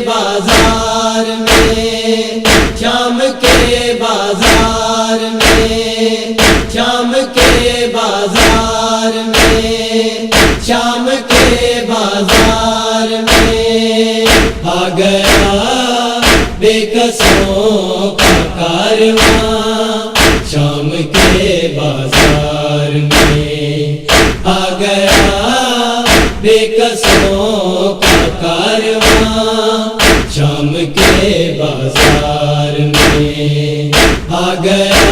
بازار میں، شام کے بازار میں، شام کے بازار میں، شام کے بازار میں آ گیا بے کسوں کا کارواں، شام کے بازار میں آ گیا بے کسوں کا کارواں، شام کے بازار میں آ گیا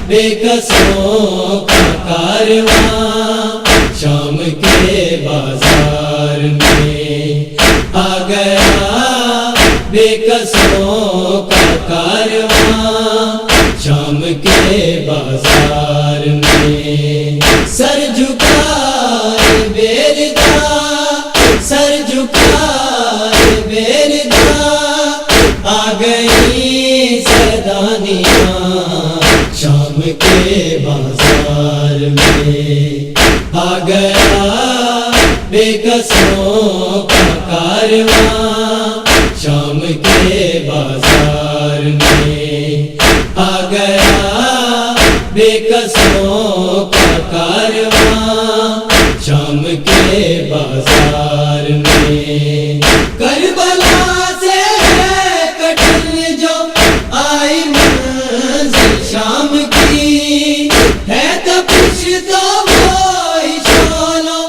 بے کسوں کا کارواں، شام کے بازار میں آ گیا بے کسوں کا کارواں، شام کے بازار میں سر جھکائے بیردا، سر جھکائے بیردا آ گئی سردانیاں، شام کے بازار میں آ گیا بے کسوں کا کارواں، شام کے بازار میں آ گیا بے کسوں کا کارواں، شام کے بازار میں کربلا سے کٹن جو آئی منزل شام کی ہے، تپش تو وہی شعلوں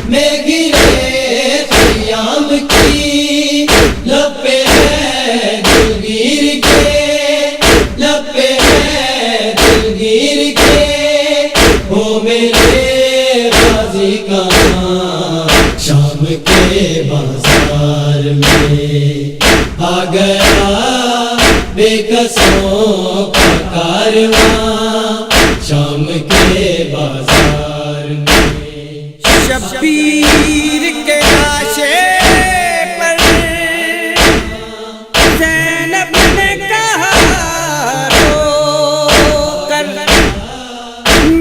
میں گرے خیام کی، لب پہ ہے دلگیر کے، لب پہ ہے دلگیر کے، ہو میرے غازی کہاں، شام کے بازار میں آ گیا بے کسوں کا کارواں، شام کے بازار میں شبیر کے لاشے پر زینب نے کہا رو کر،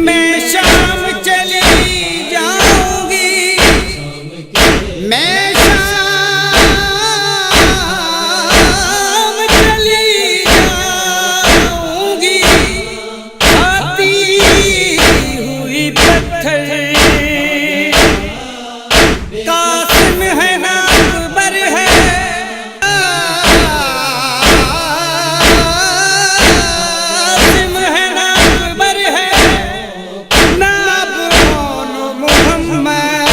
میں شام چلی جاؤں گی، میں شام چلی جاؤں گی، آتی ہوئی پتھر قاسم ہے نا اکبر ہے، قاسم ہے نا اکبر ہے، نابون محمد،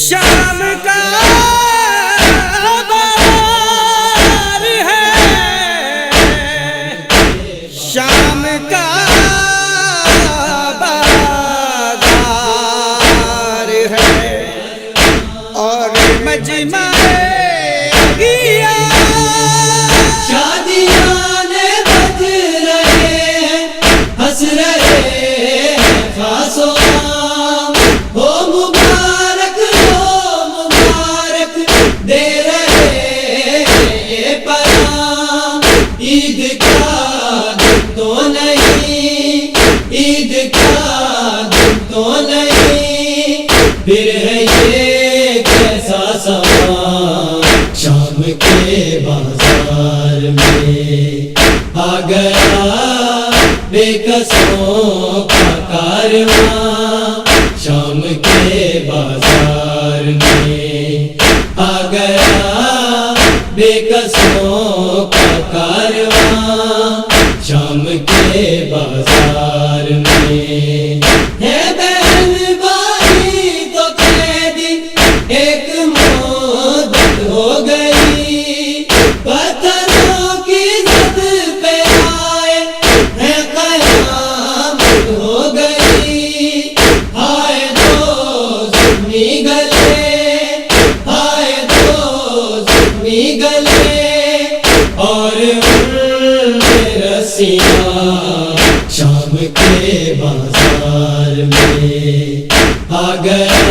شام کا بازار ہے، شام کا اور مجمع گیا شادیاں نے بج رہے ہیں، ہنس رہے ہیں خاص و عام، ہو مبارک دے رہے ہیں یہ پیام، عید کا دن تو نہیں، عید کا دن تو نہیں، پھر ہے یہ کیسا سماں، شام کے بازار میں آ گیا بے کسوں کا کارواں، شام کے بازار میں آ گیا بے کسوں کا کارواں، شام کے بازار میں ہے بہن بھائی تو قیدی ایک مدت ہو گئی، پتھروں کی زد پہ آئے ہیں قیامت ہو گئی، آئے دو زخمی گلے، آئے دو زخمی گلے، اور ان میں رسیاں، شام کے بازار میں آ گیا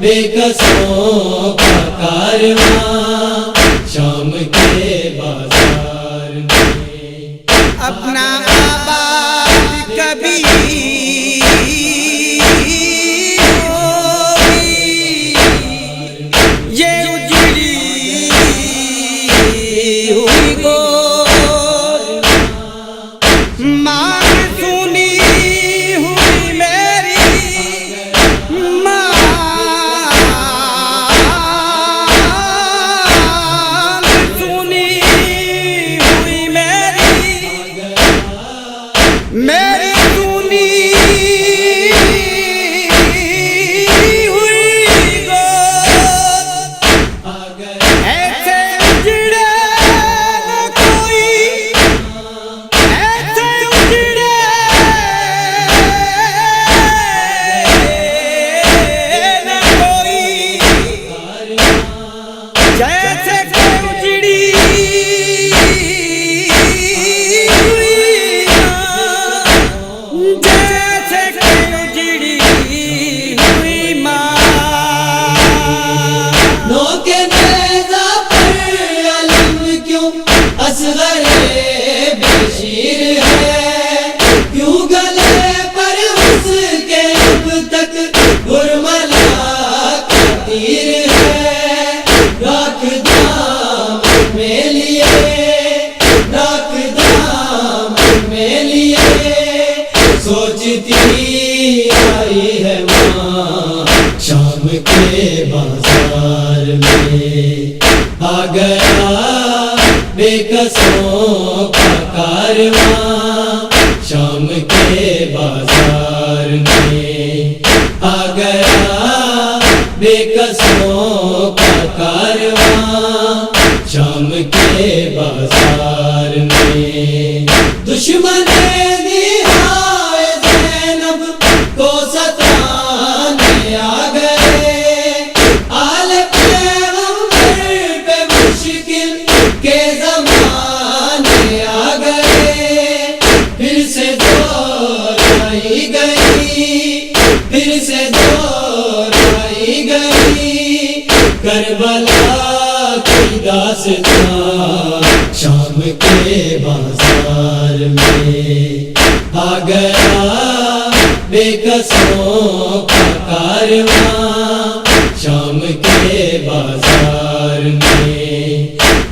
بے کسوں کا کارواں، شام کے بازار میں اپنا آباد کبھی ہوگی، نوکے نیزہ پر علم کیوں اصغر بشیر ہے، کیوں گلے پر اس کے اب تک برملا کا تیر ہے، راکھ دامن میں لیے، راکھ دامن میں لیے، سوچتی آئی ہے ماں شام کے بازار میں، آ گیا بے کسوں کا کارواں شام کے بازار میں، آ گیا بے کسوں کا کارواں شام کے بازار میں، دشمن نہائے زینب کو ستانے آ گئے، آل پیغمبر پہ مشکل کے زمانے آ گئے، پھر سے دور آئی گئی، پھر سے دور آئی گئی، کربلا کی داستان شام کے بازار میں، آ گیا بے کسوں کا کارواں شام کے بازار میں،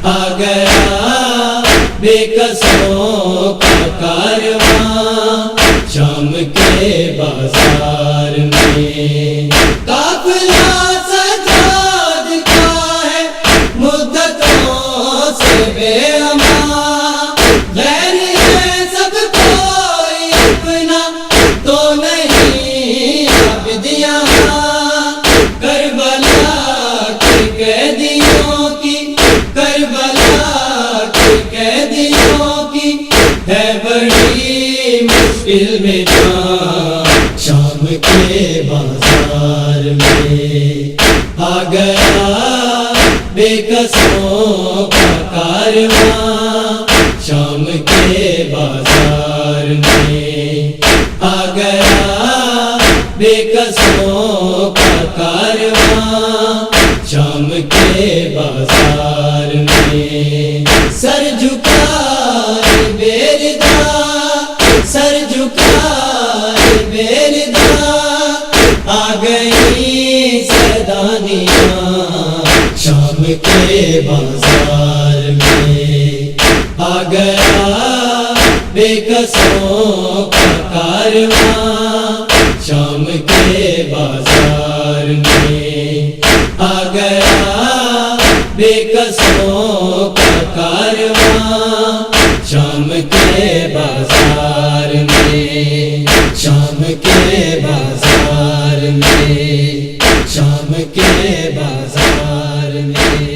آ گیا بے کسوں کا کارواں شام کے بازار میں، قافلہ سجاد کا ہے مدتوں سے بے امان، غیر ہے سب کوئی اپنا تو نہیں عابد یہاں، کربلا کے قیدیوں کی، کربلا کے قیدیوں کی ہے بڑی مشکل میں جان شام کے بازار میں، آ گیا بے کسوں کا کارواں شام کے بازار میں، آ گیا بے کسوں کا کارواں شام کے بازار میں، سر جھکائے بیردا، سر جھکائے بیردا، آ گئی سیدانیاں شام کے بازار میں، آ گیا بے کسوں کا کارواں شام کے بازار میں، آ گیا بے کسوں کا کارواں شام کے بازار میں، شام کے بازار میں، شام کے بازار میں۔